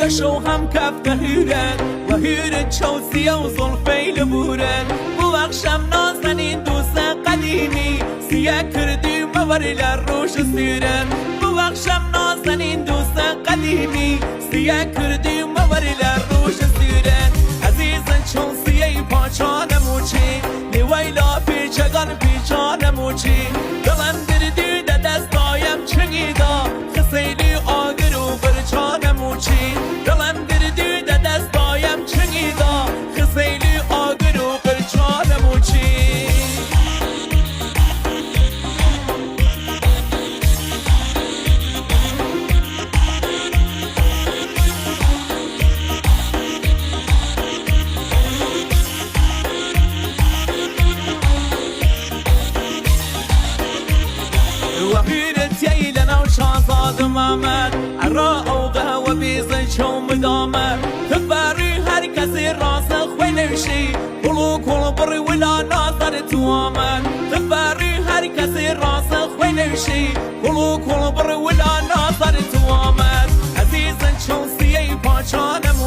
شو هم كف هيرن وهيرن شوسية وزلفي لبورن بوخشم نازنين دوسا قديمي سيا كردي موري للروش سيرن بوخشم نازنين دوسا قديمي سيا كردي موري للروش سيرن عزيزا شوسية پاچان موچي لويلا پیچگان پیچان موچي دلم دردی دستایم چنگیدا خسیلی آگر و برچان موچی دلم دردی دستایم چنگیدا خسیلی آگر و برچان موچی وحيرتي لنا وشاصاد مامر عراء وقهوة بيزن شو مدامر تفاري هركسي راسخ وينمشي قلو كل بري ولا ناظر توامر تفاري هركسي راسخ وينمشي قلو كل بري ولا ناظر توامر عزيزا شو سيئي پاچانم